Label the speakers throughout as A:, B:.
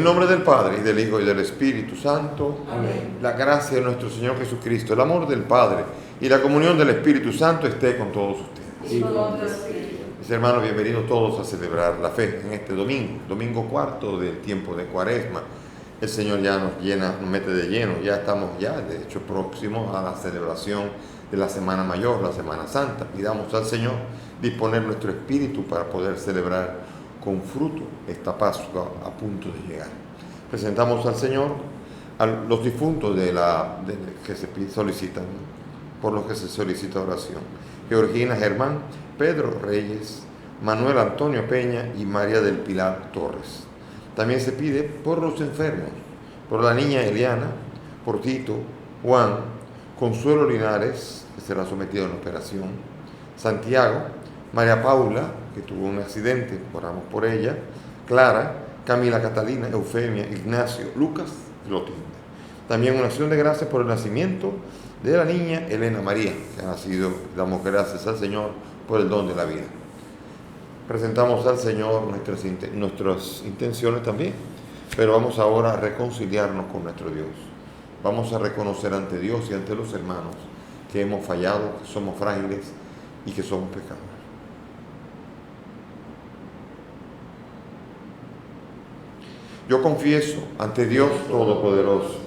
A: nombre del Padre, y del Hijo, y del Espíritu Santo.
B: Amén.
A: La gracia de nuestro Señor Jesucristo, el amor del Padre y la comunión del Espíritu Santo esté con todos ustedes.
B: Y con tu espíritu.
A: Mis hermanos, bienvenidos todos a celebrar la fe en este domingo cuarto del tiempo de Cuaresma. El Señor ya nos mete de lleno, ya estamos de hecho próximos a la celebración de la Semana Mayor, la Semana Santa. Pidamos al Señor disponer nuestro espíritu para poder celebrar con fruto esta Pascua a punto de llegar. Presentamos al Señor a los difuntos que se solicitan, por los que se solicita oración. Georgina Germán, Pedro Reyes, Manuel Antonio Peña y María del Pilar Torres. También se pide por los enfermos, por la niña Eliana, por Tito, Juan, Consuelo Linares, que será sometido a una operación, Santiago, María Paula, que tuvo un accidente, oramos por ella, Clara, Camila Catalina, Eufemia, Ignacio, Lucas, Clotilde. También una acción de gracias por el nacimiento de la niña Elena María, que ha nacido, damos gracias al Señor por el don de la vida. Presentamos al Señor nuestras intenciones también, pero vamos ahora a reconciliarnos con nuestro Dios. Vamos a reconocer ante Dios y ante los hermanos que hemos fallado, que somos frágiles y que somos pecadores. Yo confieso ante Dios Todopoderoso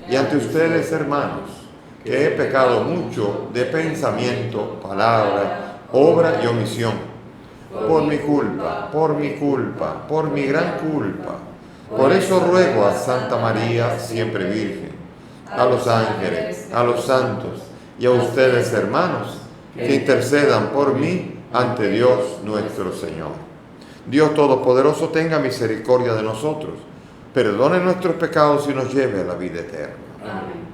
A: y ante ustedes, hermanos, que he pecado mucho de pensamiento, palabra, obra y omisión, por mi culpa, por mi gran culpa. Por eso ruego a Santa María, siempre Virgen, a los ángeles, a los santos y a ustedes, hermanos, que intercedan por mí ante Dios nuestro Señor. Dios Todopoderoso tenga misericordia de nosotros, perdone nuestros pecados y nos lleve a la vida eterna.
B: Amén.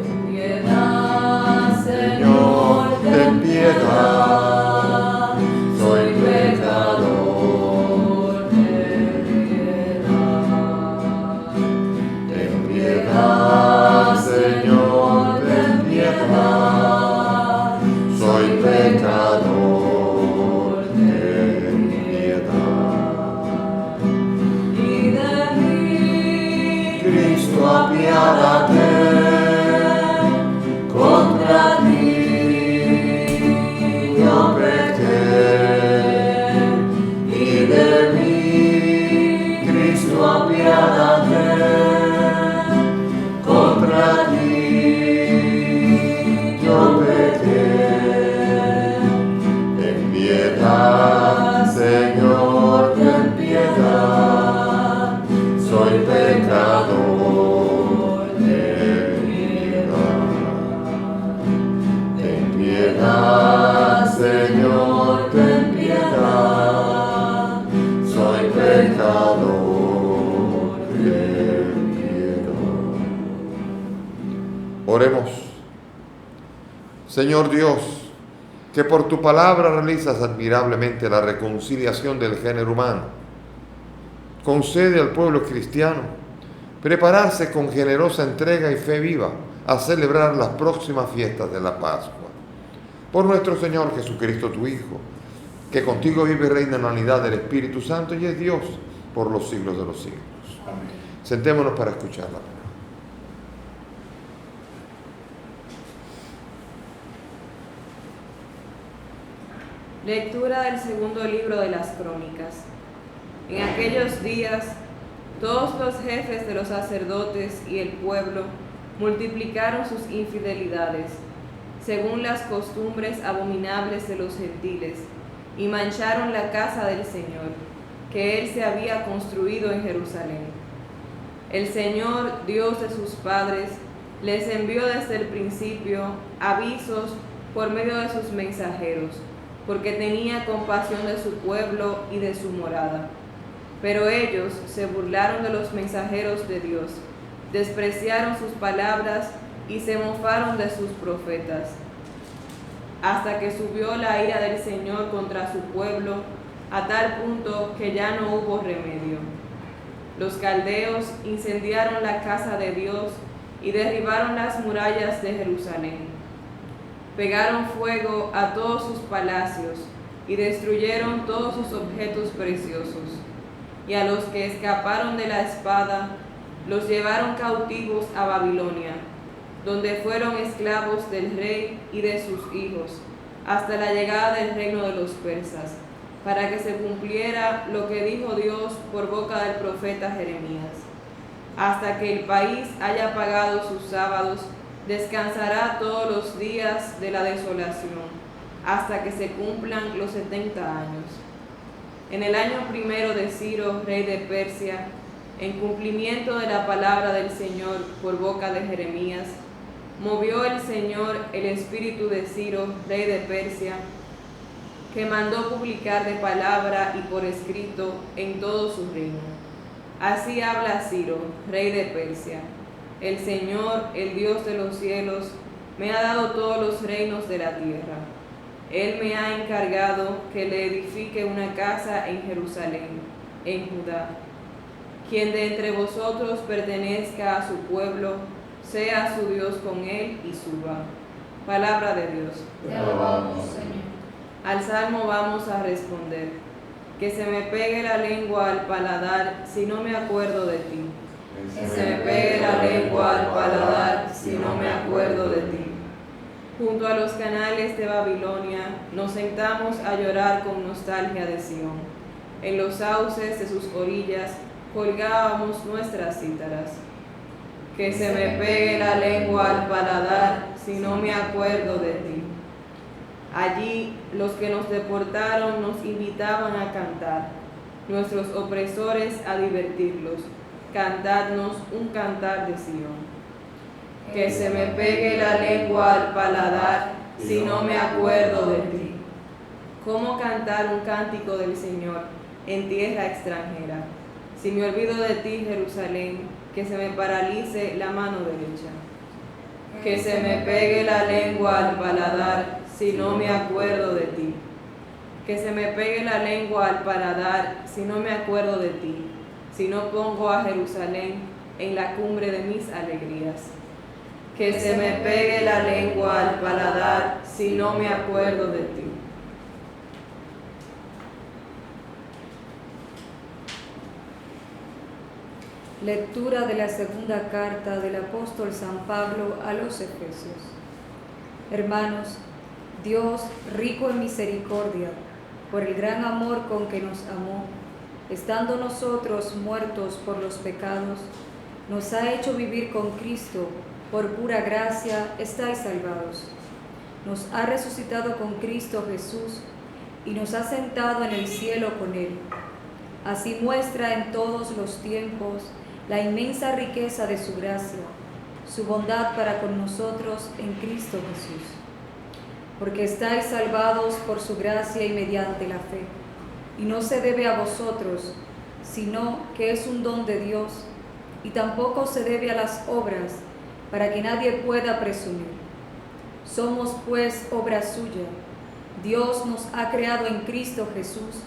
B: Ten piedad, Señor, ten piedad. Soy pecador, ten piedad. Ten piedad, Señor, ten piedad. Soy pecador, ten piedad. Y de mí, Cristo, apiádate. Contra ti yo pequé, y de mí, Cristo, apiádate. Contra ti yo pequé. Ten piedad, Señor, ten piedad. Soy pecador, ten piedad. Ten piedad, Señor, ten piedad. Soy pecador, ten piedad.
A: Oremos. Señor Dios, que por tu palabra realizas admirablemente la reconciliación del género humano, concede al pueblo cristiano prepararse con generosa entrega y fe viva a celebrar las próximas fiestas de la Pascua. Por nuestro Señor Jesucristo, tu Hijo, que contigo vive y reina en la unidad del Espíritu Santo y es Dios por los siglos de los siglos.
B: Amén.
A: Sentémonos para escuchar la palabra.
C: Lectura del segundo libro de las Crónicas. En aquellos días, todos los jefes de los sacerdotes y el pueblo multiplicaron sus infidelidades, según las costumbres abominables de los gentiles, y mancharon la casa del Señor, que Él se había construido en Jerusalén. El Señor, Dios de sus padres, les envió desde el principio avisos por medio de sus mensajeros, porque tenía compasión de su pueblo y de su morada. Pero ellos se burlaron de los mensajeros de Dios, despreciaron sus palabras y se mofaron de sus profetas, hasta que subió la ira del Señor contra su pueblo, a tal punto que ya no hubo remedio. Los caldeos incendiaron la casa de Dios y derribaron las murallas de Jerusalén. Pegaron fuego a todos sus palacios y destruyeron todos sus objetos preciosos. y a los que escaparon de la espada los llevaron cautivos a Babilonia, donde fueron esclavos del rey y de sus hijos, hasta la llegada del reino de los persas, para que se cumpliera lo que dijo Dios por boca del profeta Jeremías. Hasta que el país haya pagado sus sábados, descansará todos los días de la desolación, hasta que se cumplan los 70 años. En el año primero de Ciro, rey de Persia, en cumplimiento de la palabra del Señor por boca de Jeremías, movió el Señor el espíritu de Ciro, rey de Persia, que mandó publicar de palabra y por escrito en todo su reino. Así habla Ciro, rey de Persia: el Señor, el Dios de los cielos, me ha dado todos los reinos de la tierra. Él me ha encargado que le edifique una casa en Jerusalén, en Judá. Quien de entre vosotros pertenezca a su pueblo, sea su Dios con él y suba. Palabra de Dios.
B: Te alabamos, Señor.
C: Al salmo vamos a responder: que se me pegue la lengua al paladar si no me acuerdo de ti. Que se me pegue la lengua al paladar si no me acuerdo de ti. Junto a los canales de Babilonia nos sentamos a llorar con nostalgia de Sión. En los sauces de sus orillas colgábamos nuestras cítaras. Que se me pegue la lengua al paladar si no me acuerdo de ti. Allí los que nos deportaron nos invitaban a cantar, nuestros opresores a divertirlos. Cantadnos un cantar de Sión. Que se me pegue la lengua al paladar si no me acuerdo de ti. ¿Cómo cantar un cántico del Señor en tierra extranjera? Si me olvido de ti, Jerusalén, que se me paralice la mano derecha. Que se me pegue la lengua al paladar si no me acuerdo de ti. Que se me pegue la lengua al paladar si no me acuerdo de ti, si no pongo a Jerusalén en la cumbre de mis alegrías. Que se me pegue la lengua al paladar si no me acuerdo de ti.
D: Lectura de la segunda carta del apóstol San Pablo a los Efesios. Hermanos, Dios, rico en misericordia, por el gran amor con que nos amó, estando nosotros muertos por los pecados, nos ha hecho vivir con Cristo. Por pura gracia estáis salvados. Nos ha resucitado con Cristo Jesús y nos ha sentado en el cielo con Él. Así muestra en todos los tiempos la inmensa riqueza de su gracia, su bondad para con nosotros en Cristo Jesús. Porque estáis salvados por su gracia y mediante la fe. Y no se debe a vosotros, sino que es un don de Dios, y tampoco se debe a las obras, para que nadie pueda presumir. Somos pues obra suya. Dios nos ha creado en Cristo Jesús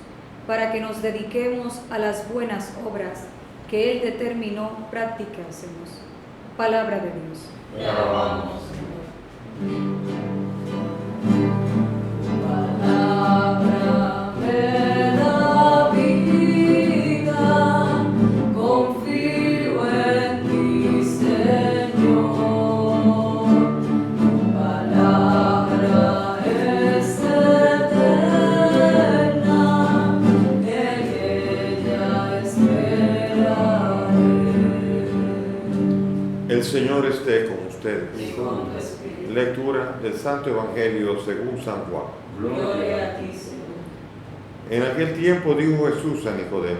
D: para que nos dediquemos a las buenas obras que Él determinó practicásemos. Palabra de Dios.
B: Te alabamos, Señor. Palabra me da vida, confío en ti, Señor. Tu palabra es eterna, en ella esperaré.
A: El Señor esté con ustedes.
B: Y con tu espíritu.
A: Lectura del Santo Evangelio según San Juan.
B: Gloria a ti, Señor.
A: En aquel tiempo dijo Jesús a Nicodemo: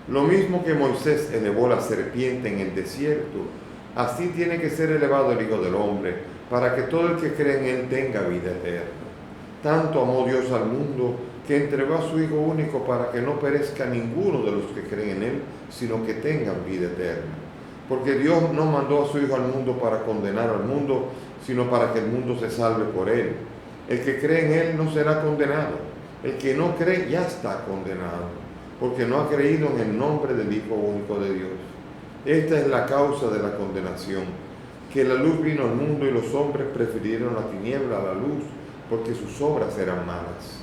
A: lo mismo que Moisés elevó la serpiente en el desierto, así tiene que ser elevado el Hijo del Hombre, para que todo el que cree en Él tenga vida eterna. Tanto amó Dios al mundo, que entregó a su Hijo único para que no perezca ninguno de los que creen en Él, sino que tengan vida eterna. Porque Dios no mandó a su Hijo al mundo para condenar al mundo, sino para que el mundo se salve por Él. El que cree en Él no será condenado. El que no cree ya está condenado, porque no ha creído en el nombre del Hijo único de Dios. Esta es la causa de la condenación, que la luz vino al mundo y los hombres prefirieron la tiniebla a la luz, porque sus obras eran malas.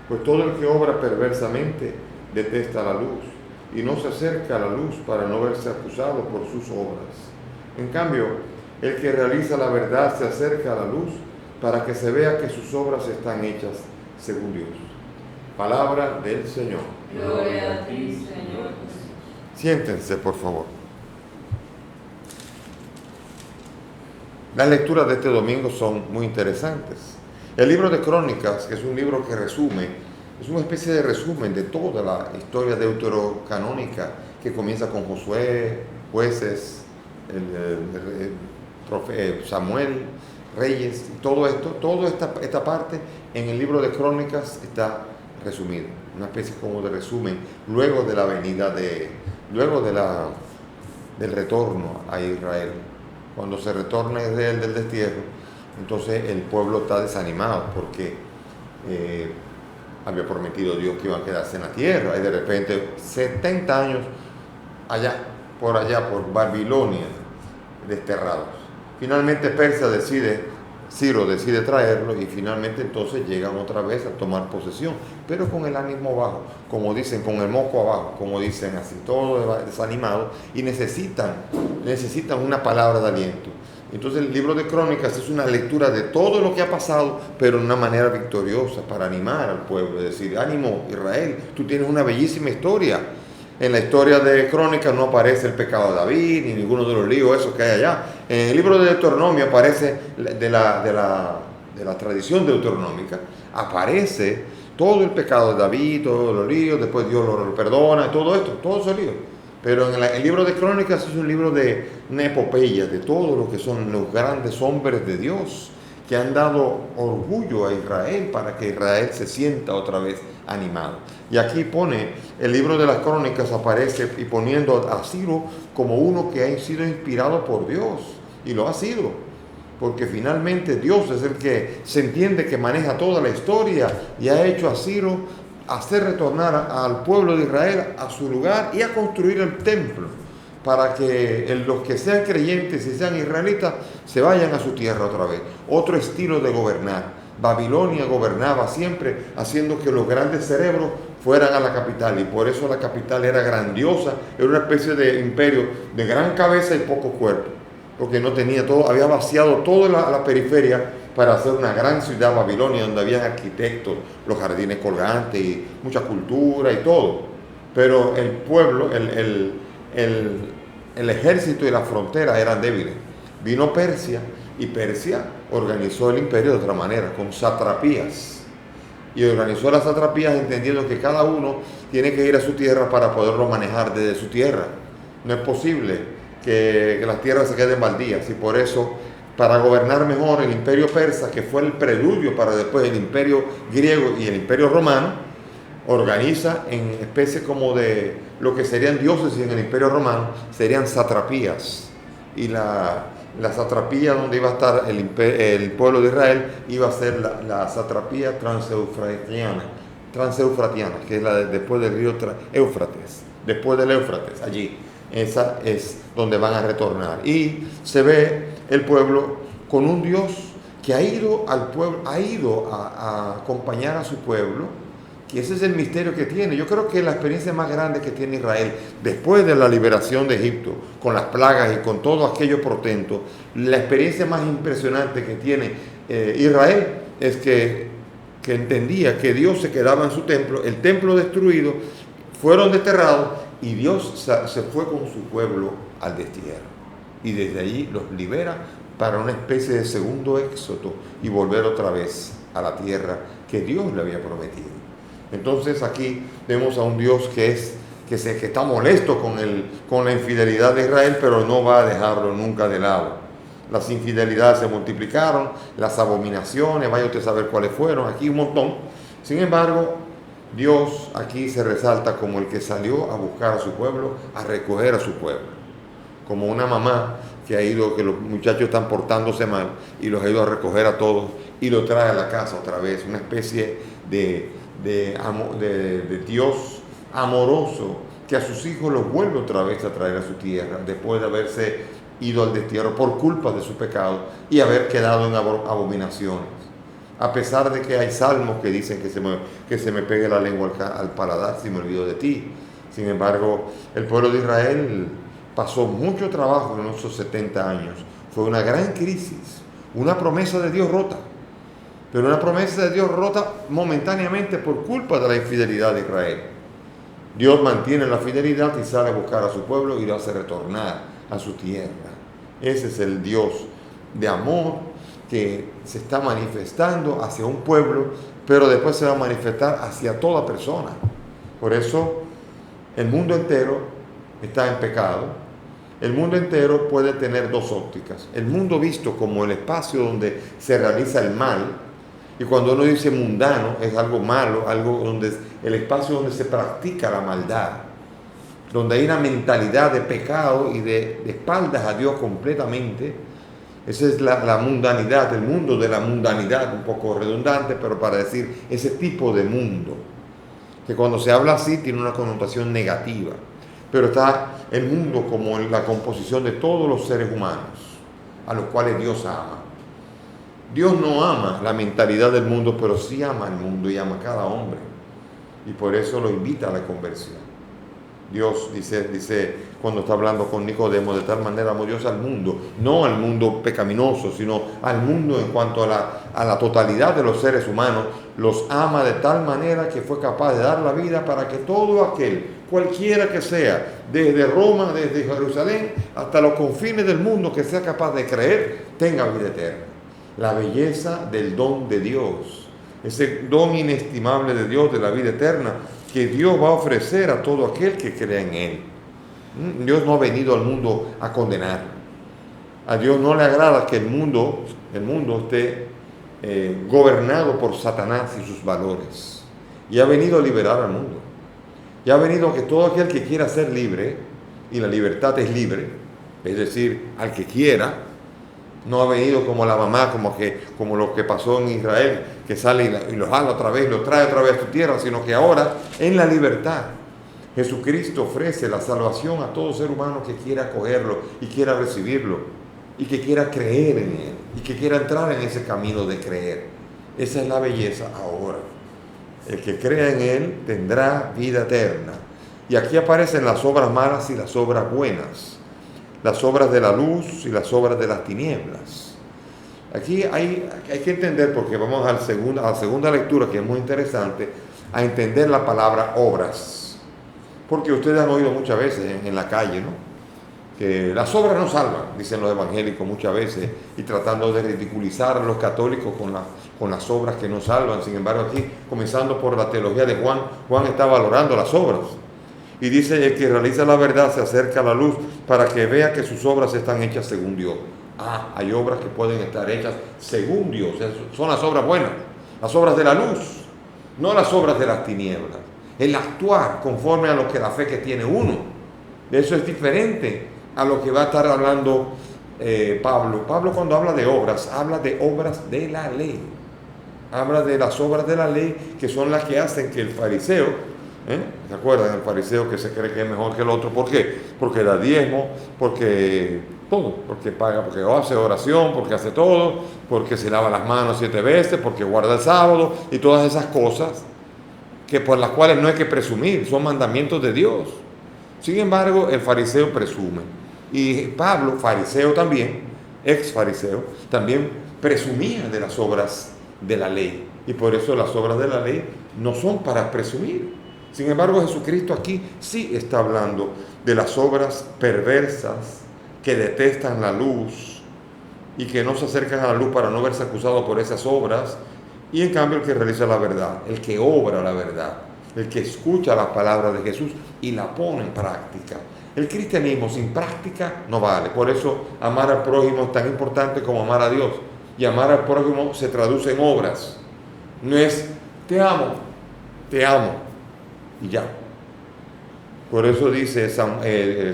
A: Pues todo el que obra perversamente detesta la luz y no se acerca a la luz para no verse acusado por sus obras. En cambio, el que realiza la verdad se acerca a la luz para que se vea que sus obras están hechas según Dios. Palabra del Señor.
B: Gloria a ti, Señor Jesús.
A: Siéntense, por favor. Las lecturas de este domingo son muy interesantes. El libro de Crónicas, que es un libro que resume, es una especie de resumen de toda la historia deuterocanónica que comienza con Josué, jueces, Samuel, reyes, y todo esto, toda esta parte en el libro de Crónicas está resumido, una especie como de resumen, luego de la venida del retorno a Israel. Cuando se retorna Israel del destierro, entonces el pueblo está desanimado porque había prometido Dios que iban a quedarse en la tierra, y de repente 70 años por Babilonia, desterrados. Finalmente Ciro decide traerlo, y finalmente entonces llegan otra vez a tomar posesión, pero con el ánimo bajo, como dicen, con el moco abajo, como dicen así, todos desanimados, y necesitan una palabra de aliento. Entonces el libro de Crónicas es una lectura de todo lo que ha pasado, pero de una manera victoriosa, para animar al pueblo, es decir, ánimo Israel, tú tienes una bellísima historia. En la historia de Crónicas no aparece el pecado de David, ni ninguno de los líos esos que hay allá. En el libro de Deuteronomio aparece, de la tradición deuteronómica, aparece todo el pecado de David, todos los líos, después Dios lo perdona, todo esto, todos esos líos. Pero en el libro de Crónicas es un libro de una epopeya de todo lo que son los grandes hombres de Dios que han dado orgullo a Israel para que Israel se sienta otra vez animado. Y aquí pone, el libro de las Crónicas aparece y poniendo a Ciro como uno que ha sido inspirado por Dios, y lo ha sido, porque finalmente Dios es el que se entiende que maneja toda la historia, y ha hecho a Ciro hacer retornar al pueblo de Israel a su lugar y a construir el templo para que los que sean creyentes y sean israelitas se vayan a su tierra otra vez. Otro estilo de gobernar. Babilonia gobernaba siempre haciendo que los grandes cerebros fueran a la capital, y por eso la capital era grandiosa, era una especie de imperio de gran cabeza y poco cuerpo, porque no tenía todo, había vaciado toda la periferia para hacer una gran ciudad, Babilonia, donde habían arquitectos, los jardines colgantes y mucha cultura y todo. Pero el pueblo, el ejército y la frontera eran débiles. Vino Persia, y Persia organizó el imperio de otra manera, con satrapías. Y organizó las satrapías entendiendo que cada uno tiene que ir a su tierra para poderlo manejar desde su tierra. No es posible que las tierras se queden baldías, y por eso, para gobernar mejor, el imperio persa, que fue el preludio para después el imperio griego y el imperio romano, organiza en especie como de lo que serían diócesis en el imperio romano, serían satrapías. Y la satrapía donde iba a estar el pueblo de Israel iba a ser la satrapía transeufratiana, que es después del río Éufrates, después del Éufrates, allí. Esa es donde van a retornar. Y se ve el pueblo con un Dios que ha ido a acompañar a su pueblo, que ese es el misterio que tiene. Yo creo que la experiencia más grande que tiene Israel después de la liberación de Egipto, con las plagas y con todo aquello portento, la experiencia más impresionante que tiene Israel es que entendía que Dios se quedaba en su templo, el templo destruido, fueron desterrados, y Dios se fue con su pueblo al destierro, y desde allí los libera para una especie de segundo éxodo y volver otra vez a la tierra que Dios le había prometido. Entonces aquí vemos a un Dios que está molesto con la infidelidad de Israel, pero no va a dejarlo nunca de lado. Las infidelidades se multiplicaron, las abominaciones, vaya usted a saber cuáles fueron, aquí un montón. Sin embargo, Dios aquí se resalta como el que salió a buscar a su pueblo, a recoger a su pueblo. Como una mamá que los muchachos están portándose mal y los ha ido a recoger a todos y los trae a la casa otra vez. Una especie de Dios amoroso que a sus hijos los vuelve otra vez a traer a su tierra después de haberse ido al destierro por culpa de su pecado y haber quedado en abominaciones. A pesar de que hay salmos que dicen que se me pegue la lengua al paladar si me olvido de ti. Sin embargo, el pueblo de Israel pasó mucho trabajo en esos 70 años. Fue una gran crisis, una promesa de Dios rota, pero una promesa de Dios rota momentáneamente por culpa de la infidelidad de Israel. Dios mantiene la fidelidad y sale a buscar a su pueblo y lo hace retornar a su tierra. Ese es el Dios de amor que se está manifestando hacia un pueblo, pero después se va a manifestar hacia toda persona. Por eso el mundo entero está en pecado. El mundo entero puede tener dos ópticas. El mundo visto como el espacio donde se realiza el mal, y cuando uno dice mundano es algo malo, algo donde el espacio donde se practica la maldad, donde hay una mentalidad de pecado y de espaldas a Dios completamente. Esa es la mundanidad, el mundo de la mundanidad, un poco redundante, pero para decir ese tipo de mundo, que cuando se habla así tiene una connotación negativa. Pero está el mundo como la composición de todos los seres humanos, a los cuales Dios ama. Dios no ama la mentalidad del mundo, pero sí ama al mundo y ama a cada hombre. Y por eso lo invita a la conversión. Dios dice cuando está hablando con Nicodemo, de tal manera amó Dios al mundo, no al mundo pecaminoso, sino al mundo en cuanto a la totalidad de los seres humanos, los ama de tal manera que fue capaz de dar la vida para que todo aquel, cualquiera que sea, desde Roma, desde Jerusalén, hasta los confines del mundo, que sea capaz de creer, tenga vida eterna. La belleza del don de Dios, ese don inestimable de Dios de la vida eterna, que Dios va a ofrecer a todo aquel que crea en Él. Dios no ha venido al mundo a condenar. A Dios no le agrada que el mundo esté gobernado por Satanás y sus valores. Y ha venido a liberar al mundo. Y ha venido a que todo aquel que quiera ser libre, y la libertad es libre, es decir, al que quiera. No ha venido como la mamá, como lo que pasó en Israel, que sale y lo jala otra vez, lo trae otra vez a tu tierra, sino que ahora, en la libertad, Jesucristo ofrece la salvación a todo ser humano que quiera acogerlo y quiera recibirlo, y que quiera creer en Él, y que quiera entrar en ese camino de creer. Esa es la belleza ahora. El que crea en Él tendrá vida eterna. Y aquí aparecen las obras malas y las obras buenas, las obras de la luz y las obras de las tinieblas. Aquí hay que entender, porque vamos a la segunda lectura, que es muy interesante, a entender la palabra obras. Porque ustedes han oído muchas veces en la calle, ¿no?, que las obras no salvan, dicen los evangélicos muchas veces, y tratando de ridiculizar a los católicos con las obras que no salvan. Sin embargo, aquí, comenzando por la teología de Juan está valorando las obras. Y dice: el que realiza la verdad se acerca a la luz para que vea que sus obras están hechas según Dios. Hay obras que pueden estar hechas según Dios. Son las obras buenas, las obras de la luz, no las obras de las tinieblas. El actuar conforme a lo que la fe que tiene uno. Eso es diferente a lo que va a estar hablando Pablo. Pablo, cuando habla de obras de la ley. Habla de las obras de la ley, que son las que hacen que el fariseo, ¿se acuerdan? El fariseo que se cree que es mejor que el otro. ¿Por qué? Porque da diezmo, porque todo, porque paga, porque hace oración, porque hace todo, porque se lava las manos 7 veces, porque guarda el sábado, y todas esas cosas que por las cuales no hay que presumir, son mandamientos de Dios. Sin embargo, el fariseo presume. Y Pablo, fariseo también, ex fariseo, también presumía de las obras de la ley. Y por eso las obras de la ley no son para presumir. Sin embargo, Jesucristo aquí sí está hablando de las obras perversas que detestan la luz y que no se acercan a la luz para no verse acusados por esas obras. Y en cambio, el que realiza la verdad, el que obra la verdad, el que escucha las palabras de Jesús y la pone en práctica. El cristianismo sin práctica no vale. Por eso amar al prójimo es tan importante como amar a Dios. Y amar al prójimo se traduce en obras. No es te amo y ya. Por eso dice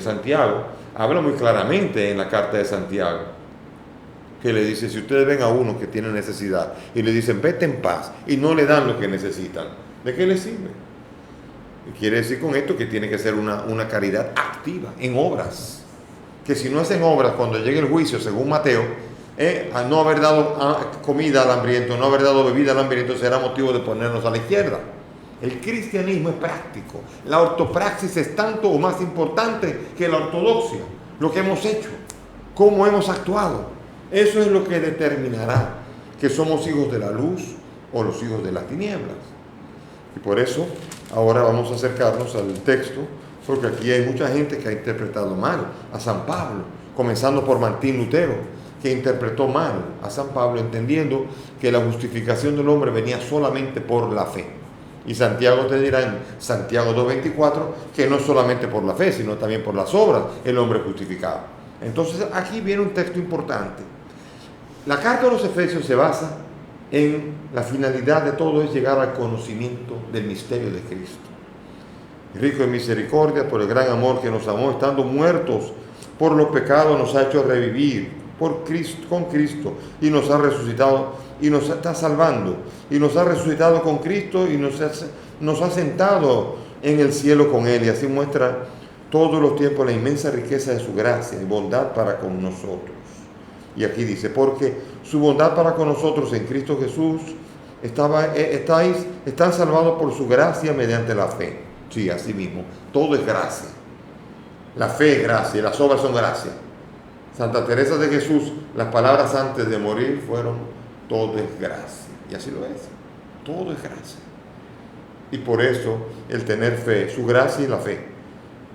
A: Santiago, habla muy claramente en la carta de Santiago, que le dice: si ustedes ven a uno que tiene necesidad y le dicen vete en paz, y no le dan lo que necesitan, ¿de qué le sirve? Y quiere decir con esto que tiene que ser una caridad activa, en obras. Que si no es en obras, cuando llegue el juicio, según Mateo, al no haber dado comida al hambriento, no haber dado bebida al hambriento, será motivo de ponernos a la izquierda. El cristianismo es práctico. La ortopraxis es tanto o más importante que la ortodoxia. Lo que hemos hecho, cómo hemos actuado. Eso es lo que determinará que somos hijos de la luz o los hijos de las tinieblas. Y por eso ahora vamos a acercarnos al texto, porque aquí hay mucha gente que ha interpretado mal a San Pablo, comenzando por Martín Lutero, que interpretó mal a San Pablo, entendiendo que la justificación del hombre venía solamente por la fe. Y Santiago te dirá en Santiago 2:24 que no solamente por la fe, sino también por las obras el hombre es justificado. Entonces aquí viene un texto importante. La carta de los Efesios se basa en la finalidad de todo es llegar al conocimiento del misterio de Cristo. Rico en misericordia, por el gran amor que nos amó, estando muertos por los pecados, nos ha hecho revivir por Cristo, con Cristo, y nos ha resucitado y nos está salvando, y nos ha resucitado con Cristo y nos ha sentado en el cielo con Él, y así muestra todos los tiempos la inmensa riqueza de su gracia y bondad para con nosotros. Y aquí dice, porque su bondad para con nosotros en Cristo Jesús están salvados por su gracia mediante la fe. Sí, así mismo, todo es gracia. La fe es gracia y las obras son gracia. Santa Teresa de Jesús, las palabras antes de morir fueron, todo es gracia. Y así lo es, todo es gracia. Y por eso el tener fe, su gracia y la fe.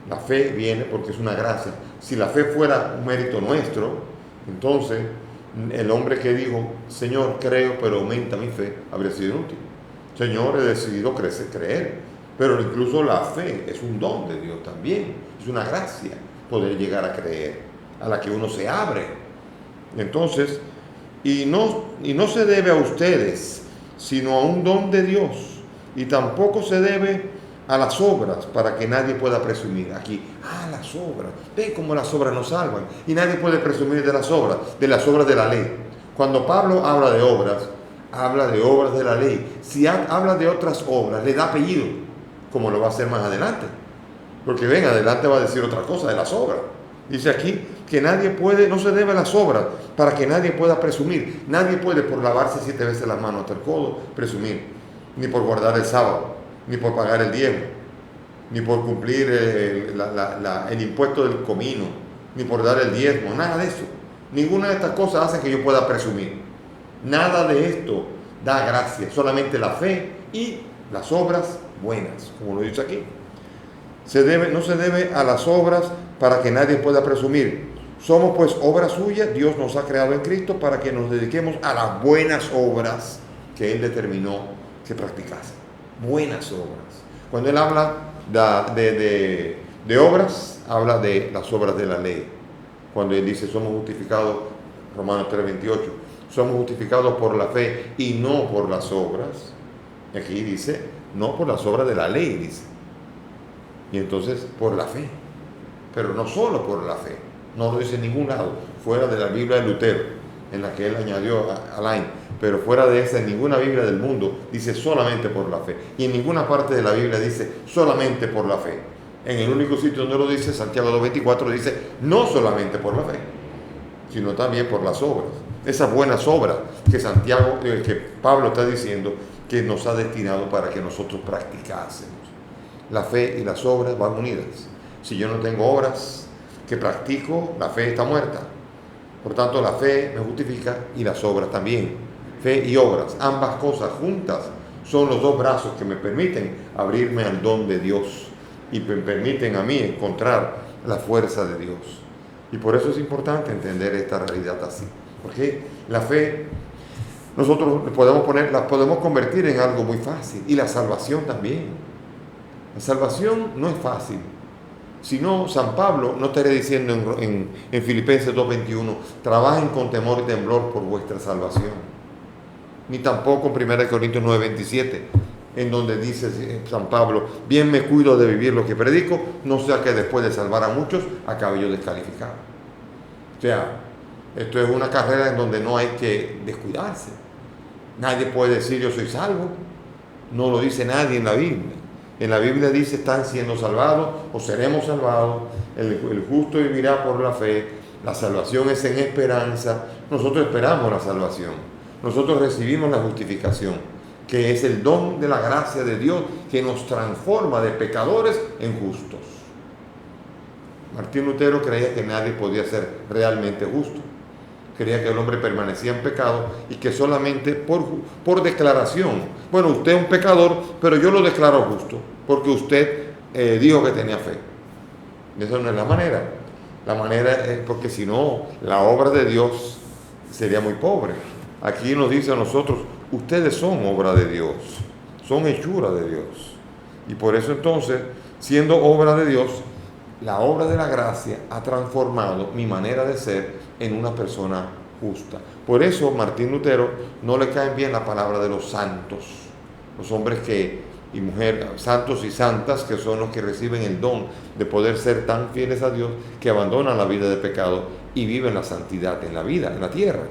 A: La fe viene porque es una gracia. Si la fe fuera un mérito nuestro, entonces el hombre que dijo, Señor, creo, pero aumenta mi fe, habría sido inútil. Señor, he decidido creer. Pero incluso la fe es un don de Dios también. Es una gracia poder llegar a creer, a la que uno se abre. Entonces, y no se debe a ustedes, sino a un don de Dios. Y tampoco se debe a las obras, para que nadie pueda presumir. Aquí, las obras. Ve cómo las obras nos salvan. Y nadie puede presumir de las obras de la ley. Cuando Pablo habla de obras de la ley. Si habla de otras obras, le da apellido, como lo va a hacer más adelante. Porque ven, adelante va a decir otra cosa de las obras. Dice aquí que no se debe a las obras, para que nadie pueda presumir. Nadie puede por lavarse 7 veces las manos hasta el codo presumir, ni por guardar el sábado, ni por pagar el diezmo, ni por cumplir el impuesto del comino, ni por dar el diezmo, nada de eso. Ninguna de estas cosas hace que yo pueda presumir. Nada de esto da gracia, solamente la fe y las obras buenas, como lo dice aquí. No se debe a las obras para que nadie pueda presumir. Somos pues obra suya, Dios nos ha creado en Cristo para que nos dediquemos a las buenas obras que Él determinó que practicase. Buenas obras. Cuando Él habla de obras, habla de las obras de la ley. Cuando Él dice somos justificados, Romanos 3:28, somos justificados por la fe y no por las obras. Y aquí dice, no por las obras de la ley, dice. Y entonces, por la fe. Pero no solo por la fe. No lo dice en ningún lado, fuera de la Biblia de Lutero, en la que él añadió a Alain. Pero fuera de esa, en ninguna Biblia del mundo dice solamente por la fe. Y en ninguna parte de la Biblia dice solamente por la fe. En el único sitio donde lo dice, Santiago 2:24, dice no solamente por la fe, sino también por las obras. Esas buenas obras que Pablo está diciendo que nos ha destinado para que nosotros practicásemos. La fe y las obras van unidas. Si yo no tengo obras que practico, la fe está muerta. Por tanto, la fe me justifica y las obras también. Fe y obras, ambas cosas juntas, son los dos brazos que me permiten abrirme al don de Dios y me permiten a mí encontrar la fuerza de Dios. Y por eso es importante entender esta realidad así. Porque la fe nosotros la podemos convertir en algo muy fácil. Y la salvación también. La salvación no es fácil. Si no, San Pablo no estaría diciendo en Filipenses 2:21, trabajen con temor y temblor por vuestra salvación. Ni tampoco en 1 Corintios 9:27, en donde dice San Pablo, bien me cuido de vivir lo que predico, no sea que después de salvar a muchos, acabe yo descalificado. O sea, esto es una carrera en donde no hay que descuidarse. Nadie puede decir yo soy salvo. No lo dice nadie en la Biblia. En la Biblia dice están siendo salvados o seremos salvados. El justo vivirá por la fe. La salvación es en esperanza. Nosotros esperamos la salvación. Nosotros recibimos la justificación. que es el don de la gracia de Dios que nos transforma de pecadores en justos. Martín Lutero creía que nadie podía ser realmente justo. Creía que el hombre permanecía en pecado y que solamente por declaración, bueno, usted es un pecador, pero yo lo declaro justo, porque usted dijo que tenía fe. Esa no es la manera. La manera es porque si no, la obra de Dios sería muy pobre. Aquí nos dice a nosotros, ustedes son obra de Dios, son hechura de Dios. Y por eso entonces, siendo obra de Dios, la obra de la gracia ha transformado mi manera de ser en una persona justa. Por eso Martín Lutero no le caen bien la palabra de los santos, los hombres y mujeres, santos y santas, que son los que reciben el don de poder ser tan fieles a Dios, que abandonan la vida de pecado y viven la santidad en la vida, en la tierra.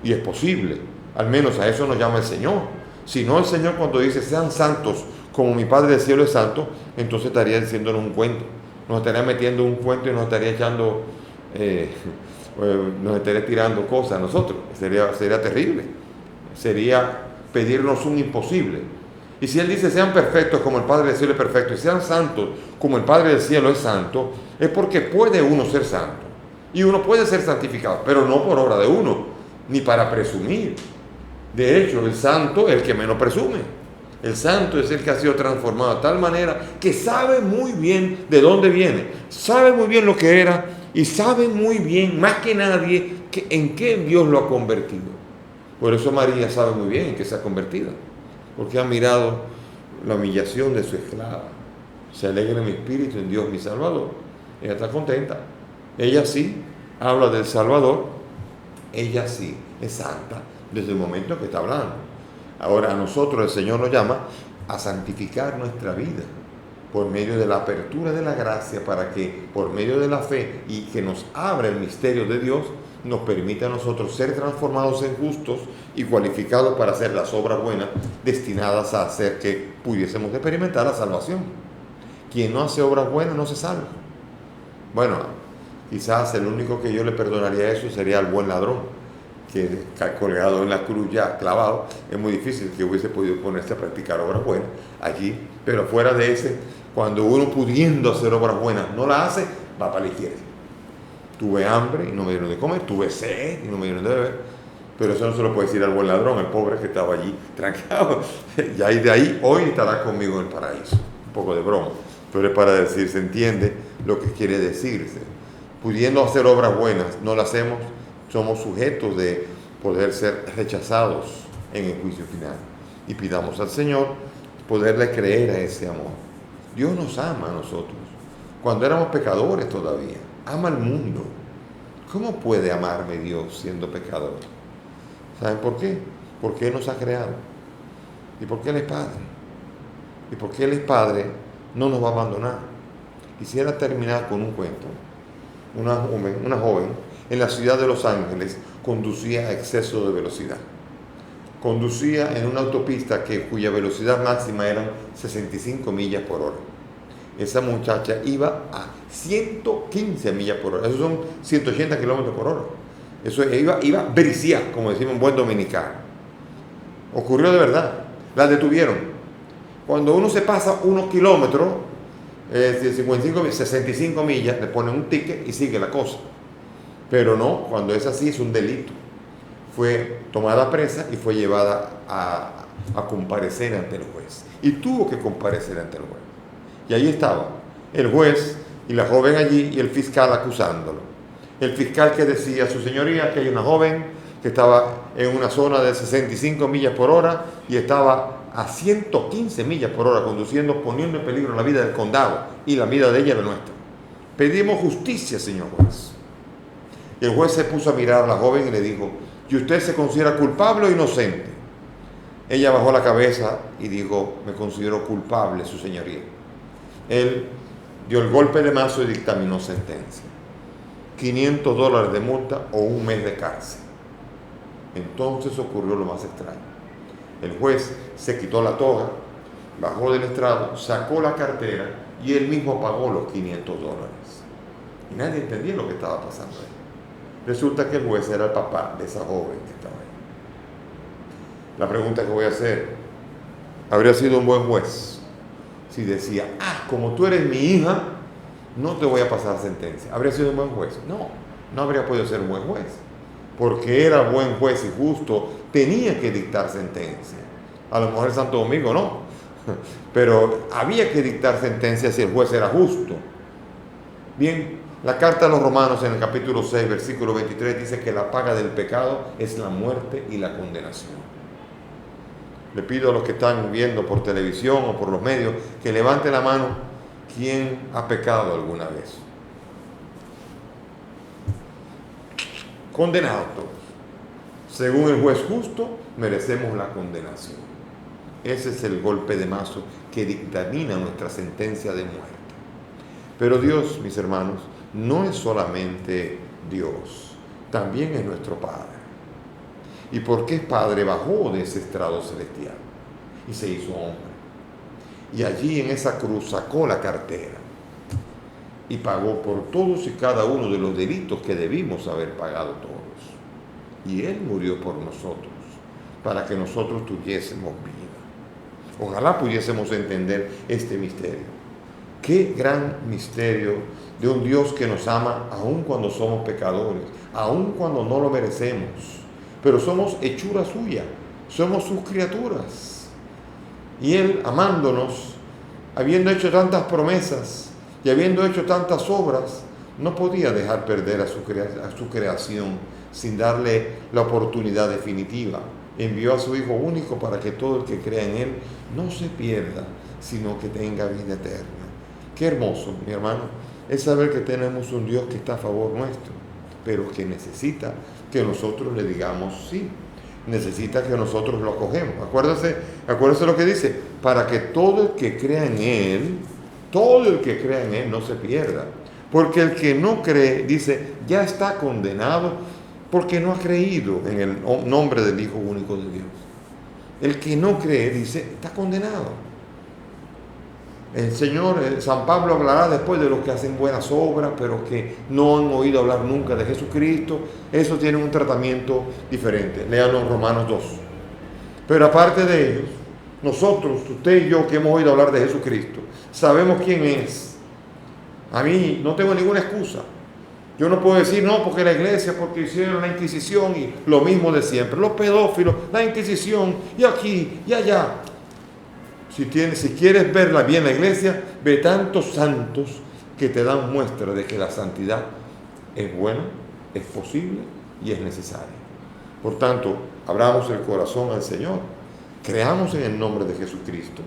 A: Y es posible, al menos a eso nos llama el Señor. Si no, el Señor cuando dice sean santos como mi Padre del cielo es santo, entonces estaría diciéndonos un cuento, nos estaría metiendo un cuento y nos estaría echando, nos estaría tirando cosas a nosotros. Sería terrible, sería pedirnos un imposible. Y si Él dice sean perfectos como el Padre del cielo es perfecto y sean santos como el Padre del cielo es santo, es porque puede uno ser santo y uno puede ser santificado, pero no por obra de uno, ni para presumir. De hecho, el santo es el que menos presume. El santo es el que ha sido transformado de tal manera que sabe muy bien de dónde viene, sabe muy bien lo que era y sabe muy bien, más que nadie, en qué Dios lo ha convertido. Por eso María sabe muy bien en qué se ha convertido, porque ha mirado la humillación de su esclava. Se alegra mi espíritu en Dios mi Salvador. Ella está contenta. Ella sí habla del Salvador. Ella sí es santa desde el momento que está hablando. Ahora a nosotros el Señor nos llama a santificar nuestra vida por medio de la apertura de la gracia, para que por medio de la fe y que nos abra el misterio de Dios, nos permite a nosotros ser transformados en justos y cualificados para hacer las obras buenas destinadas a hacer que pudiésemos experimentar la salvación. Quien no hace obras buenas no se salva. Bueno, quizás el único que yo le perdonaría eso sería al buen ladrón, que colgado en la cruz ya clavado, es muy difícil que hubiese podido ponerse a practicar obras buenas allí, pero fuera de ese, cuando uno pudiendo hacer obras buenas no la hace, va para la izquierda. Tuve hambre y no me dieron de comer, tuve sed y no me dieron de beber, pero eso no se lo puede decir al buen ladrón, el pobre que estaba allí trancado, y ahí de ahí hoy estará conmigo en el paraíso. Un poco de broma, pero es para decir, se entiende lo que quiere decirse. Pudiendo hacer obras buenas, no las hacemos, somos sujetos de poder ser rechazados en el juicio final. Y pidamos al Señor poderle creer a ese amor. Dios nos ama a nosotros. Cuando éramos pecadores todavía, ama al mundo. ¿Cómo puede amarme Dios siendo pecador? ¿Saben por qué? Porque Él nos ha creado. Y porque Él es Padre. Y porque Él es Padre, no nos va a abandonar. Quisiera terminar con un cuento. Una joven en la ciudad de Los Ángeles conducía a exceso de velocidad. Conducía en una autopista cuya velocidad máxima eran 65 millas por hora. Esa muchacha iba a 115 millas por hora. Eso son 180 kilómetros por hora. Eso iba bricia, como decimos en buen dominicano. Ocurrió de verdad. La detuvieron. Cuando uno se pasa unos kilómetros, 65 millas, le ponen un ticket y sigue la cosa. Pero no, cuando es así es un delito. Fue tomada presa y fue llevada a comparecer ante el juez. Y tuvo que comparecer ante el juez. Y ahí estaba el juez y la joven allí y el fiscal acusándolo. El fiscal que decía, su señoría, que hay una joven que estaba en una zona de 65 millas por hora y estaba a 115 millas por hora conduciendo, poniendo en peligro la vida del condado y la vida de ella y la nuestra. Pedimos justicia, señor juez. Y el juez se puso a mirar a la joven y le dijo, ¿y usted se considera culpable o inocente? Ella bajó la cabeza y dijo, me considero culpable, su señoría. Él dio el golpe de mazo y dictaminó sentencia. $500 de multa o 1 mes de cárcel. Entonces ocurrió lo más extraño. El juez se quitó la toga, bajó del estrado, sacó la cartera y él mismo pagó los $500. Y nadie entendía lo que estaba pasando ahí. Resulta que el juez era el papá de esa joven que estaba ahí. La pregunta que voy a hacer, Habría sido un buen juez si decía, como tú eres mi hija, no te voy a pasar sentencia. ¿Habría sido un buen juez? No habría podido ser un buen juez, porque era buen juez y justo, tenía que dictar sentencia. A lo mejor en Santo Domingo no, pero había que dictar sentencia si el juez era justo. Bien, la carta a los Romanos en el capítulo 6, versículo 23 dice que la paga del pecado es la muerte y la condenación. Le pido a los que están viendo por televisión o por los medios que levanten la mano quién ha pecado alguna vez. Condenados todos. Según el juez justo, merecemos la condenación. Ese es el golpe de mazo que dictamina nuestra sentencia de muerte. Pero Dios, mis hermanos, no es solamente Dios, también es nuestro Padre. Y porque es Padre, bajó de ese estrado celestial y se hizo hombre. Y allí en esa cruz sacó la cartera y pagó por todos y cada uno de los delitos que debimos haber pagado todos. Y Él murió por nosotros, para que nosotros tuviésemos vida. Ojalá pudiésemos entender este misterio. Qué gran misterio de un Dios que nos ama aun cuando somos pecadores, aun cuando no lo merecemos. Pero somos hechura suya, somos sus criaturas. Y Él, amándonos, habiendo hecho tantas promesas y habiendo hecho tantas obras, no podía dejar perder a su creación sin darle la oportunidad definitiva. Envió a su Hijo único para que todo el que crea en Él no se pierda, sino que tenga vida eterna. Qué hermoso, mi hermano, es saber que tenemos un Dios que está a favor nuestro, pero que necesita que nosotros le digamos sí. Necesita que nosotros lo acogemos. Acuérdese lo que dice, para que todo el que crea en Él no se pierda. Porque el que no cree, dice, ya está condenado porque no ha creído en el nombre del Hijo único de Dios. El que no cree, dice, está condenado. El Señor, San Pablo hablará después de los que hacen buenas obras, pero que no han oído hablar nunca de Jesucristo. Eso tiene un tratamiento diferente. Léanlo en Romanos 2. Pero aparte de ellos, nosotros, usted y yo que hemos oído hablar de Jesucristo, sabemos quién es. A mí no tengo ninguna excusa. Yo no puedo decir, no, porque la iglesia, porque hicieron la Inquisición y lo mismo de siempre. Los pedófilos, la Inquisición, y aquí, y allá. Si quieres verla bien la iglesia, ve tantos santos que te dan muestra de que la santidad es buena, es posible y es necesaria. Por tanto, abramos el corazón al Señor, creamos en el nombre de Jesucristo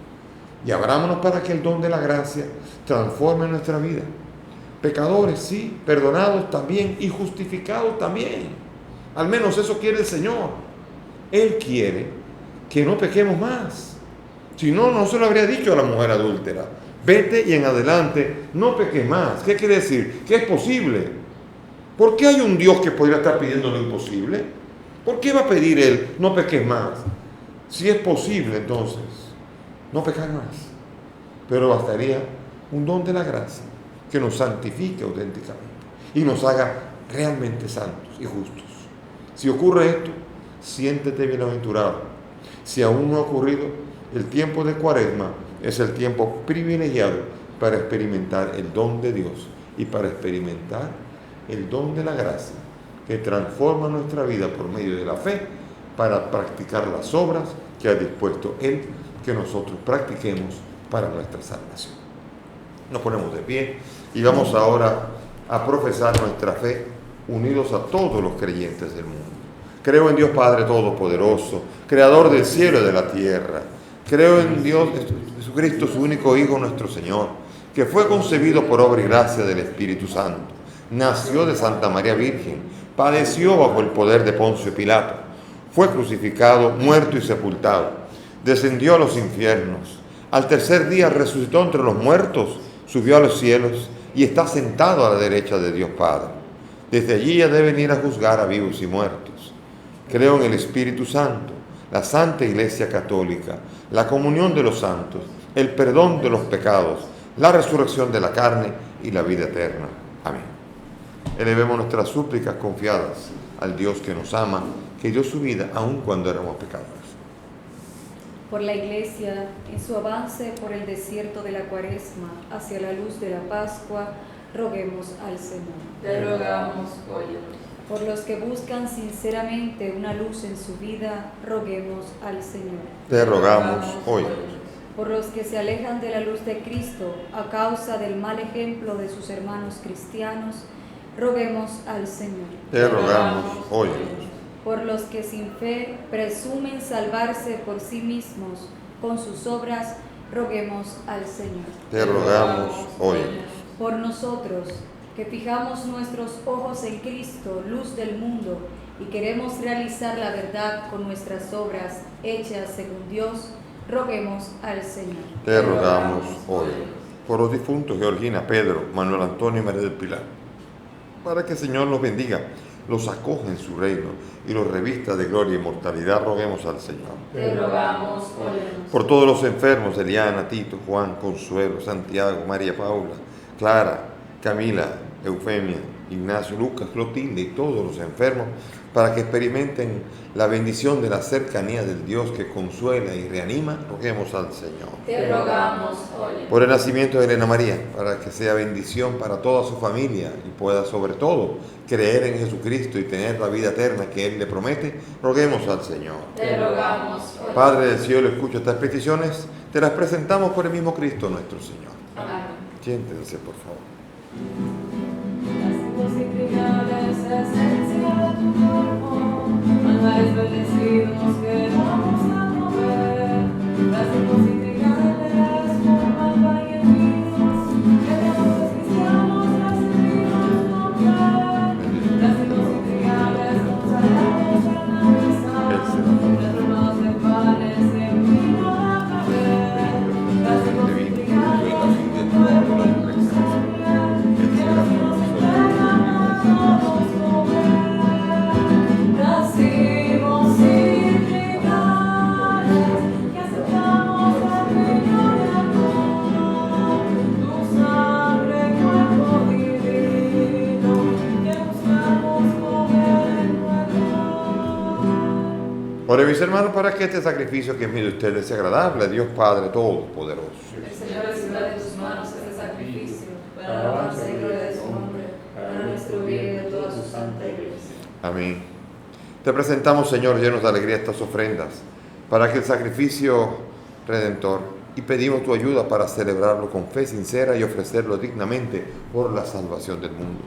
A: y abrámonos para que el don de la gracia transforme nuestra vida. Pecadores, sí, perdonados también y justificados también. Al menos eso quiere el Señor. Él quiere que no pequemos más. Si no, no se lo habría dicho a la mujer adúltera. Vete y en adelante no peques más. ¿Qué quiere decir? Que es posible. ¿Por qué hay un Dios que podría estar pidiendo lo imposible? ¿Por qué va a pedir Él no peques más? Si es posible, entonces, no pecar más. Pero bastaría un don de la gracia que nos santifique auténticamente y nos haga realmente santos y justos. Si ocurre esto, siéntete bienaventurado. Si aún no ha ocurrido, el tiempo de Cuaresma es el tiempo privilegiado para experimentar el don de Dios y para experimentar el don de la gracia que transforma nuestra vida por medio de la fe para practicar las obras que ha dispuesto Él que nosotros practiquemos para nuestra salvación. Nos ponemos de pie y vamos ahora a profesar nuestra fe unidos a todos los creyentes del mundo. Creo en Dios Padre Todopoderoso, Creador del cielo y de la tierra. Creo en Dios, Jesucristo, su único Hijo, nuestro Señor, que fue concebido por obra y gracia del Espíritu Santo. Nació de Santa María Virgen, padeció bajo el poder de Poncio Pilato, fue crucificado, muerto y sepultado, descendió a los infiernos. Al tercer día resucitó entre los muertos, subió a los cielos y está sentado a la derecha de Dios Padre. Desde allí ha de venir a juzgar a vivos y muertos. Creo en el Espíritu Santo, la Santa Iglesia Católica, la comunión de los santos, el perdón de los pecados, la resurrección de la carne y la vida eterna. Amén. Elevemos nuestras súplicas confiadas al Dios que nos ama, que dio su vida aun cuando éramos pecadores.
D: por la Iglesia en su avance por el desierto de la Cuaresma hacia la luz de la Pascua, roguemos al Señor.
B: Te rogamos, óyenos.
D: Por los que buscan sinceramente una luz en su vida, roguemos al Señor.
A: Te rogamos, óyenos.
D: Por los que se alejan de la luz de Cristo a causa del mal ejemplo de sus hermanos cristianos, roguemos al Señor.
A: Te rogamos, óyenos.
D: Por los que sin fe presumen salvarse por sí mismos con sus obras, roguemos al Señor.
A: Te rogamos, óyenos.
D: Por nosotros, que fijamos nuestros ojos en Cristo, luz del mundo, y queremos realizar la verdad con nuestras obras hechas según Dios, roguemos al Señor.
A: Te rogamos, óyenos. Por los difuntos Georgina, Pedro, Manuel Antonio y María del Pilar, para que el Señor los bendiga, los acoja en su reino y los revista de gloria y inmortalidad, roguemos al Señor.
B: Te rogamos, óyenos.
A: Por todos los enfermos, Eliana, Tito, Juan, Consuelo, Santiago, María Paula, Clara, Camila, Eufemia, Ignacio, Lucas, Clotilde y todos los enfermos, para que experimenten la bendición de la cercanía del Dios que consuela y reanima, roguemos al Señor.
B: Te rogamos, óyenos.
A: Por el nacimiento de Elena María, para que sea bendición para toda su familia y pueda sobre todo creer en Jesucristo y tener la vida eterna que Él le promete, roguemos al Señor.
B: Te rogamos, óyenos.
A: Padre del cielo, escucha estas peticiones, te las presentamos por el mismo Cristo nuestro Señor.
B: Amén.
A: Siéntense, por favor.
C: Nacimos inclinables a esencia de tu cuerpo, manuales bendecidos queramos a mover. Nacimos inclinables por alma y en vino, queremos los cristianos recibimos nombrar. Nacimos inclinables consagrados a la misa, de tronos de panes en vino a beber. Nacimos inclinables por cuerpo y por nacimos intrigantes, que aceptamos el reino de amor, tu sangre, cuerpo divino, que buscamos comer en tu amor.
A: Ore, mis hermanos, para que este sacrificio que es mío de ustedes sea agradable a Dios Padre Todopoderoso.
C: El Señor reciba de tus manos este sacrificio, para la alabanza y gloria de su nombre, para nuestro bien y de toda su santa iglesia.
A: Amén. Te presentamos, Señor, llenos de alegría estas ofrendas, para que el sacrificio redentor, y pedimos tu ayuda para celebrarlo con fe sincera y ofrecerlo dignamente por la salvación del mundo.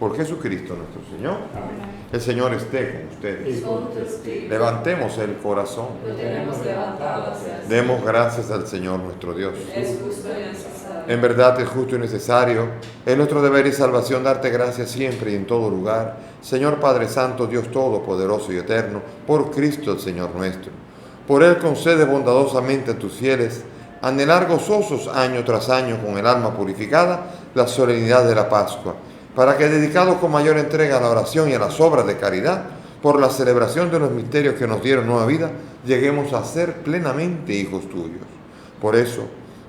A: Por Jesucristo nuestro Señor.
B: Amén.
A: El Señor esté con ustedes.
B: Con tu espíritu.
A: Levantemos el corazón.
B: Lo tenemos levantado hacia el
A: Demos gracias al Señor nuestro Dios.
B: Es justo y necesario.
A: En verdad es justo y necesario, es nuestro deber y salvación darte gracias siempre y en todo lugar, Señor Padre Santo, Dios Todopoderoso y Eterno, por Cristo el Señor nuestro. Por Él concede bondadosamente a tus fieles, anhelar gozosos año tras año con el alma purificada, la solemnidad de la Pascua, para que dedicados con mayor entrega a la oración y a las obras de caridad, por la celebración de los misterios que nos dieron nueva vida, lleguemos a ser plenamente hijos tuyos. Por eso,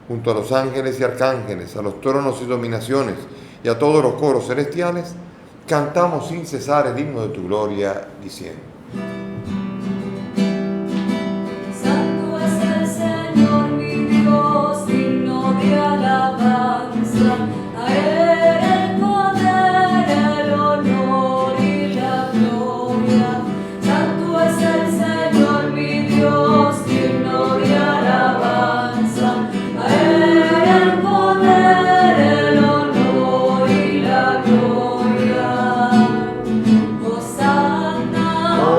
A: junto a los ángeles y arcángeles, a los tronos y dominaciones y a todos los coros celestiales, cantamos sin cesar el himno de tu gloria, diciendo:
D: Santo es el Señor mi Dios, digno de alabanza, a Él el poder, el honor y la gloria. Santo es el Señor mi Dios, digno de alabanza, a Él el poder, el honor y la gloria. Hosanna,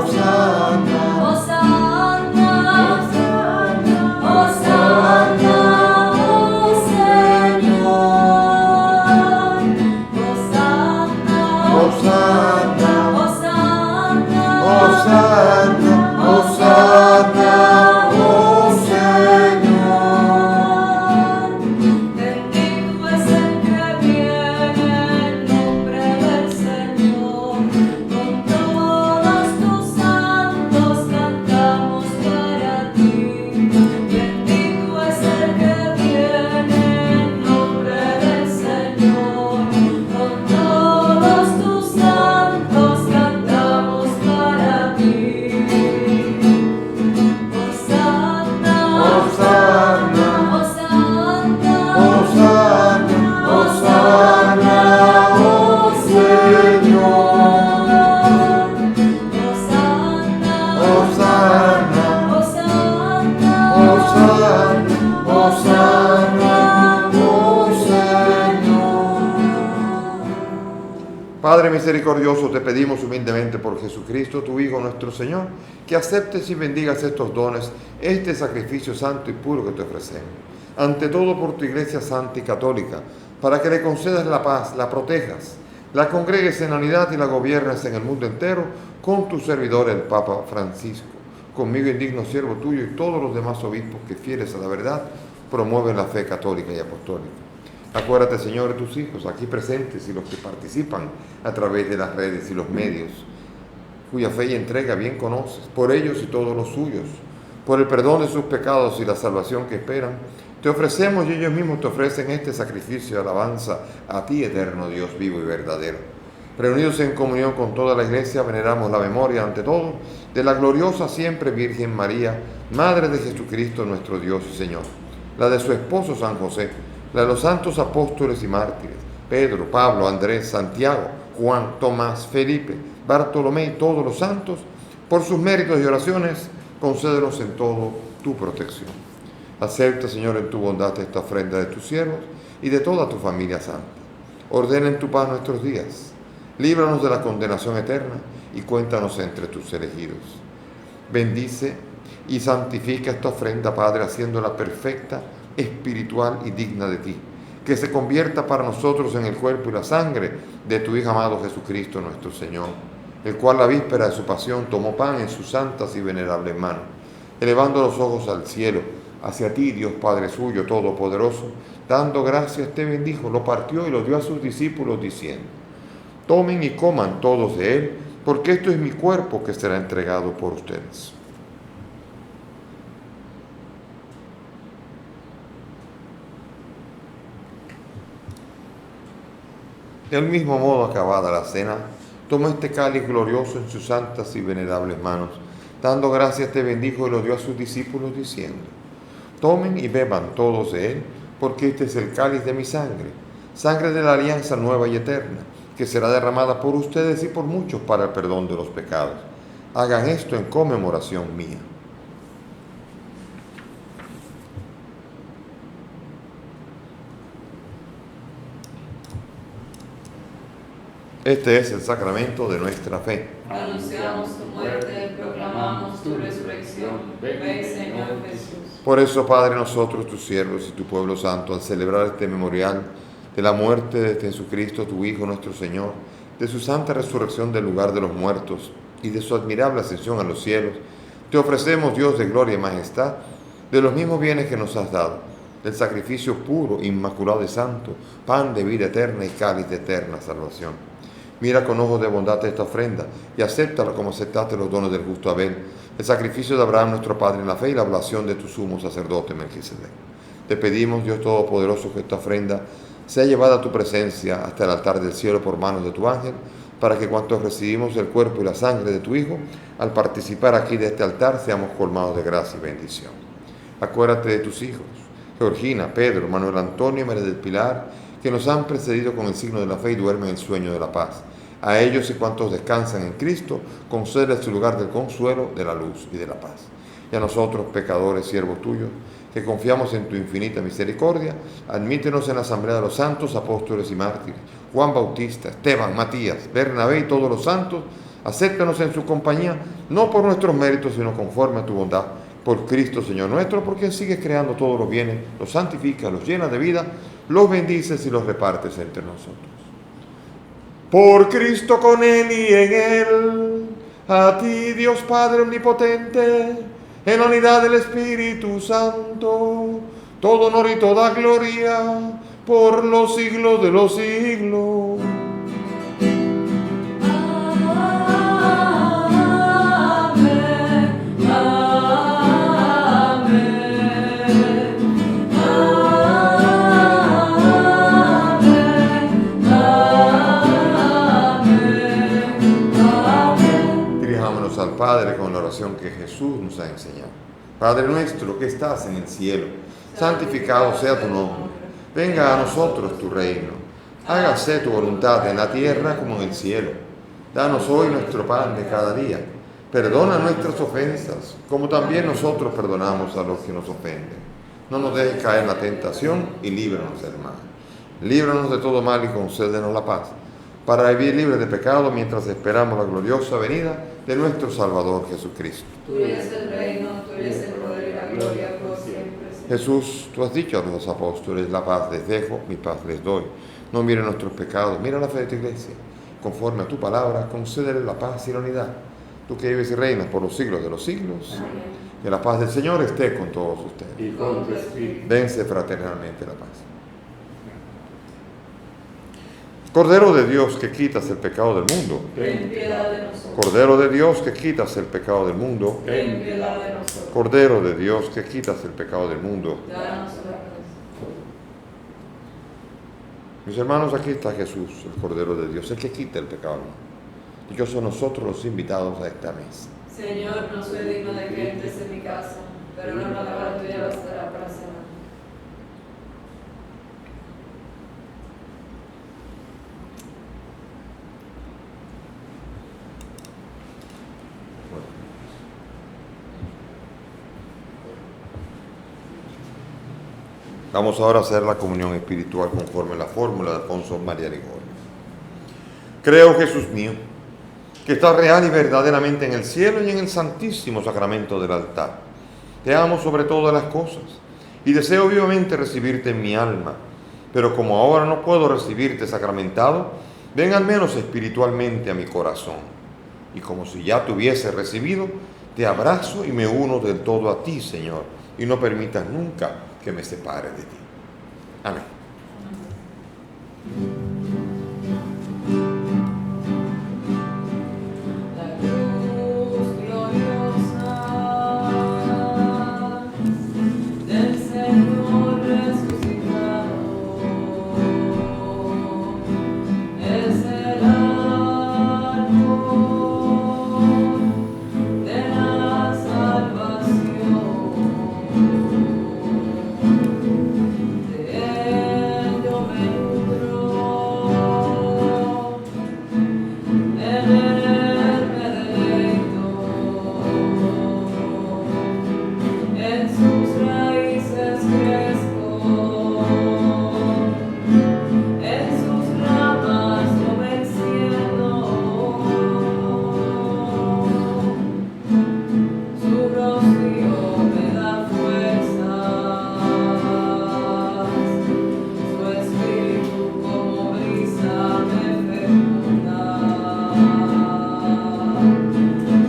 A: Padre misericordioso, te pedimos humildemente por Jesucristo, tu Hijo nuestro Señor, que aceptes y bendigas estos dones, este sacrificio santo y puro que te ofrecemos. Ante todo por tu Iglesia santa y católica, para que le concedas la paz, la protejas, la congregues en la unidad y la gobiernes en el mundo entero, con tu servidor el Papa Francisco, conmigo indigno siervo tuyo y todos los demás obispos que fieles a la verdad promueven la fe católica y apostólica. Acuérdate, Señor, de tus hijos aquí presentes y los que participan a través de las redes y los medios, cuya fe y entrega bien conoces, por ellos y todos los suyos, por el perdón de sus pecados y la salvación que esperan. Te ofrecemos y ellos mismos te ofrecen este sacrificio de alabanza a ti, eterno Dios vivo y verdadero. Reunidos en comunión con toda la Iglesia, veneramos la memoria, ante todo, de la gloriosa siempre Virgen María, Madre de Jesucristo nuestro Dios y Señor, la de su esposo San José, la de los santos apóstoles y mártires, Pedro, Pablo, Andrés, Santiago, Juan, Tomás, Felipe, Bartolomé y todos los santos. Por sus méritos y oraciones, concédenos en todo tu protección. Acepta, Señor, en tu bondad esta ofrenda de tus siervos y de toda tu familia santa. Ordena en tu paz nuestros días. Líbranos de la condenación eterna y cuéntanos entre tus elegidos. Bendice y santifica esta ofrenda, Padre, haciéndola perfecta, espiritual y digna de ti, que se convierta para nosotros en el cuerpo y la sangre de tu Hijo amado Jesucristo nuestro Señor, el cual la víspera de su pasión tomó pan en sus santas y venerables manos, elevando los ojos al cielo, hacia ti, Dios Padre suyo, todopoderoso, dando gracias te bendijo, lo partió y lo dio a sus discípulos diciendo: tomen y coman todos de él, porque esto es mi cuerpo que será entregado por ustedes. Del mismo modo, acabada la cena, tomó este cáliz glorioso en sus santas y venerables manos, dando gracias te bendijo y lo dio a sus discípulos diciendo: tomen y beban todos de él, porque este es el cáliz de mi sangre, sangre de la alianza nueva y eterna, que será derramada por ustedes y por muchos para el perdón de los pecados. Hagan esto en conmemoración mía. Este es el sacramento de nuestra fe.
B: Anunciamos tu muerte, proclamamos tu resurrección. Ven, Señor Jesús.
A: Por eso, Padre, nosotros, tus siervos y tu pueblo santo, al celebrar este memorial de la muerte de Jesucristo, tu Hijo, nuestro Señor, de su santa resurrección del lugar de los muertos y de su admirable ascensión a los cielos, te ofrecemos, Dios de gloria y majestad, de los mismos bienes que nos has dado, del sacrificio puro, inmaculado y santo, pan de vida eterna y cáliz de eterna salvación. Mira con ojos de bondad esta ofrenda y acéptala como aceptaste los dones del justo Abel, el sacrificio de Abraham nuestro Padre en la fe y la oblación de tu sumo sacerdote Melquisedec. Te pedimos, Dios Todopoderoso, que esta ofrenda sea llevada a tu presencia hasta el altar del cielo por manos de tu ángel, para que cuantos recibimos el cuerpo y la sangre de tu Hijo, al participar aquí de este altar, seamos colmados de gracia y bendición. Acuérdate de tus hijos, Georgina, Pedro, Manuel Antonio y María del Pilar, que nos han precedido con el signo de la fe y duermen el sueño de la paz. A ellos y cuantos descansan en Cristo, concédeles su lugar del consuelo, de la luz y de la paz. Y a nosotros, pecadores, siervos tuyos, que confiamos en tu infinita misericordia, admítenos en la asamblea de los santos, apóstoles y mártires, Juan Bautista, Esteban, Matías, Bernabé y todos los santos. Acéptanos en su compañía, no por nuestros méritos, sino conforme a tu bondad, por Cristo Señor nuestro, porque sigues creando todos los bienes, los santificas, los llenas de vida, los bendices y los repartes entre nosotros. Por Cristo, con Él y en Él, a ti, Dios Padre omnipotente, en la unidad del Espíritu Santo, todo honor y toda gloria, por los siglos de los siglos. Padre, con la oración que Jesús nos ha enseñado. Padre nuestro que estás en el cielo, santificado sea tu nombre. Venga a nosotros tu reino. Hágase tu voluntad en la tierra como en el cielo. Danos hoy nuestro pan de cada día. Perdona nuestras ofensas, como también nosotros perdonamos a los que nos ofenden. No nos dejes caer en la tentación y líbranos del mal. Líbranos de todo mal y concédenos la paz. para vivir libres de pecado mientras esperamos la gloriosa venida de nuestro Salvador Jesucristo.
B: Tuyo es el reino, tuyo es el poder y la gloria por siempre.
A: Jesús, tú has dicho a los apóstoles, la paz les dejo, mi paz les doy. No miren nuestros pecados, mira la fe de tu iglesia. Conforme a tu palabra, concédele la paz y la unidad. Tú que vives y reinas por los siglos de los siglos, que la paz del Señor esté con todos ustedes.
B: Y con tu espíritu.
A: Dense fraternalmente la paz. Cordero de Dios que quitas el pecado del mundo.
B: Ten piedad de nosotros.
A: Cordero de Dios que quitas el pecado del mundo.
B: Ten piedad de nosotros.
A: Cordero de Dios que quitas el pecado del mundo.
B: Danos la paz.
A: Mis hermanos, aquí está Jesús, el Cordero de Dios, el que quita el pecado del mundo. Dichosos nosotros los invitados a esta mesa.
B: Señor, no soy digno de que entres en mi casa, pero una palabra tuya bastará para sanar.
A: Vamos ahora a hacer la comunión espiritual conforme a la fórmula de Alfonso María Ligorio. Creo, Jesús mío, que estás real y verdaderamente en el cielo y en el santísimo sacramento del altar. Te amo sobre todas las cosas y deseo vivamente recibirte en mi alma, pero como ahora no puedo recibirte sacramentado, ven al menos espiritualmente a mi corazón. Y como si ya te hubiese recibido, te abrazo y me uno del todo a ti, Señor, y no permitas nunca que me separe de ti. Amén.
B: La cruz gloriosa del Señor resucitado es el árbol de la salvación. De él yo me nutro, en él me deleito, en sus raíces crezco, en sus ramas yo me extiendo. Su rocío me da fuerzas, su espíritu como brisa me fecunda.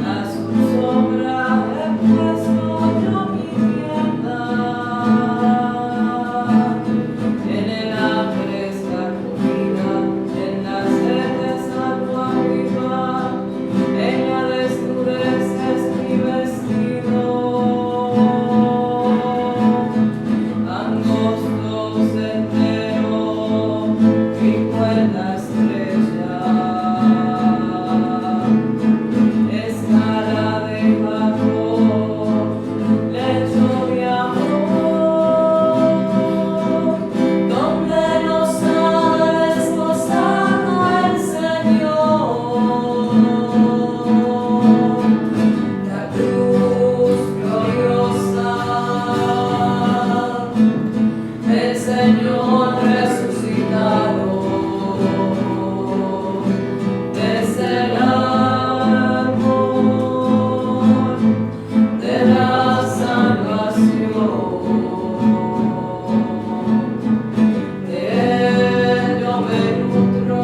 B: A su sombra he puesto yo mi tienda, en el hambre está comida, en la sed es agua viva, en la desnudez es mi vestido. Angosto sendero, mi cuerda estrecha, escala de Jacob, lecho de amor, donde nos ha desposado el Señor. La cruz gloriosa del Señor resucitado es el árbol de la salvación. De él yo me nutro,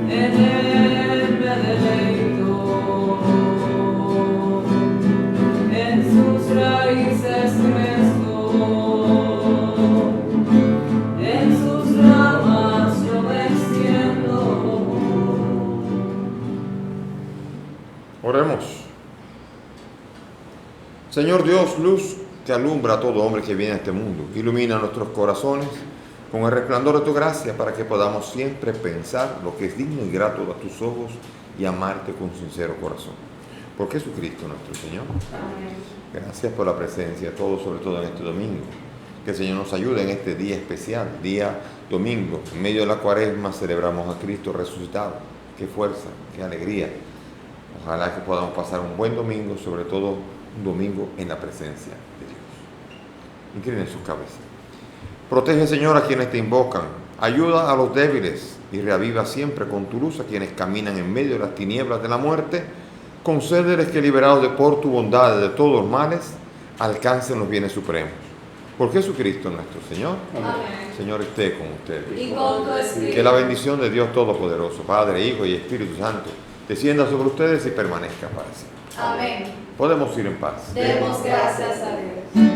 B: en él me deleito, en sus raíces crezco, en sus ramas yo me extiendo.
A: Oremos. Señor Dios, luz que alumbra a todo hombre que viene a este mundo, ilumina nuestros corazones con el resplandor de tu gracia para que podamos siempre pensar lo que es digno y grato a tus ojos y amarte con sincero corazón. Por Jesucristo nuestro Señor. Gracias por la presencia de todos, sobre todo en este domingo. Que el Señor nos ayude en este día especial, día domingo. En medio de la Cuaresma celebramos a Cristo resucitado. Qué fuerza, qué alegría. Ojalá que podamos pasar un buen domingo, sobre todo un domingo en la presencia de Dios. Inclinen sus cabezas. Protege, Señor, a quienes te invocan, Ayuda a los débiles y reaviva siempre con tu luz a quienes caminan en medio de las tinieblas de la muerte. Concédeles que, liberados por tu bondad de todos los males, alcancen los bienes supremos. Por Jesucristo nuestro Señor.
B: Amén.
A: Señor esté con ustedes.
B: Y con tu espíritu.
A: Que la bendición de Dios Todopoderoso, Padre, Hijo y Espíritu Santo, descienda sobre ustedes y permanezca para siempre.
B: Amén.
A: Podemos ir en paz.
B: Demos gracias a Dios.